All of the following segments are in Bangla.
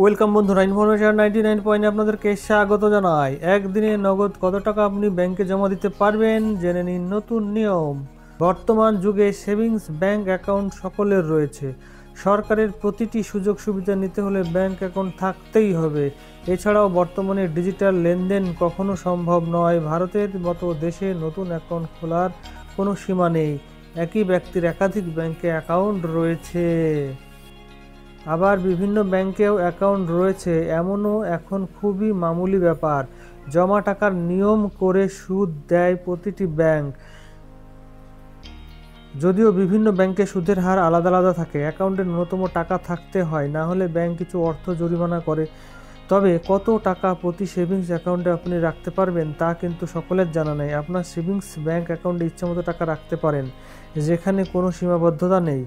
ওয়েলকাম বন্ধুরা, ইনফরমেশন 99 আপনাদেরকে স্বাগত জানাই। একদিনে নগদ কত টাকা আপনি ব্যাংকে জমা দিতে পারবেন জেনে নিন নতুন নিয়ম। বর্তমান যুগে সেভিংস ব্যাংক অ্যাকাউন্ট সকলের রয়েছে। সরকারের প্রতিটি সুযোগ সুবিধা নিতে হলে ব্যাংক অ্যাকাউন্ট থাকতেই হবে। এছাড়াও বর্তমানে ডিজিটাল লেনদেন কখনো সম্ভব নয়। ভারতের মতো দেশে নতুন অ্যাকাউন্ট খোলার কোনো সীমা নেই। একই ব্যক্তির একাধিক ব্যাংকে অ্যাকাউন্ট রয়েছে। আবার বিভিন্ন ব্যাংকেও অ্যাকাউন্ট রয়েছে, এমনও এখন খুবই মামুলি ব্যাপার। জমা টাকার নিয়ম করে সুদ দেয় প্রতিটি ব্যাংক। যদিও বিভিন্ন ব্যাংকে সুদের হার আলাদা আলাদা থাকে। অ্যাকাউন্টে ন্যূনতম টাকা থাকতে হয়, না হলে ব্যাংক কিছু অর্থ জরিমানা করে। তবে কত টাকা প্রতি সেভিংস অ্যাকাউন্টে আপনি রাখতে পারবেন তা কিন্তু সকলের জানা নেই। আপনার সেভিংস ব্যাংক অ্যাকাউন্টে ইচ্ছামতো টাকা রাখতে পারেন, যেখানে কোনো সীমাবদ্ধতা নেই।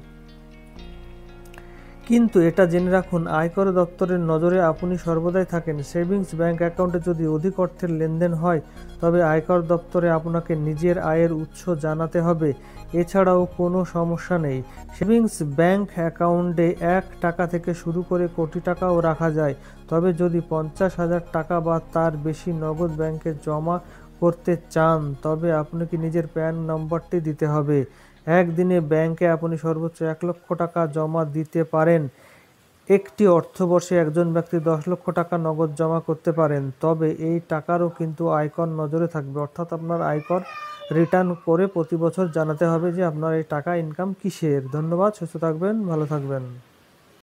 কিন্তু এটা জেনে রাখুন, আয়কর দপ্তরের নজরে আপনি সর্বদাই থাকেন। সেভিংস ব্যাংক অ্যাকাউন্টে যদি অধিক অর্থের লেনদেন হয়, তবে আয়কর দপ্তরে আপনাকে নিজের আয়ের উৎস জানাতে হবে। এছাড়াও কোনো সমস্যা নেই। সেভিংস ব্যাংক অ্যাকাউন্টে 1 টাকা থেকে শুরু করে কোটি টাকাও রাখা যায়। তবে যদি 50,000 টাকা বা তার বেশি নগদ ব্যাংকে জমা করতে চান, তবে আপনাকে নিজের প্যান নম্বরটি দিতে হবে। একদিনে ব্যাংকে আপনি সর্বোচ্চ 1 লক্ষ টাকা জমা দিতে পারেন। একটি অর্থবর্ষে একজন ব্যক্তি 10 লক্ষ টাকা নগদ জমা করতে পারেন। তবে এই টাকারও কিন্তু আয়কর নজরে থাকবে, অর্থাৎ আপনার আয়কর রিটার্ন করে প্রতি বছর জানাতে হবে যে আপনার এই টাকা ইনকাম কিসের। ধন্যবাদ, সুস্থ থাকবেন, ভালো থাকবেন।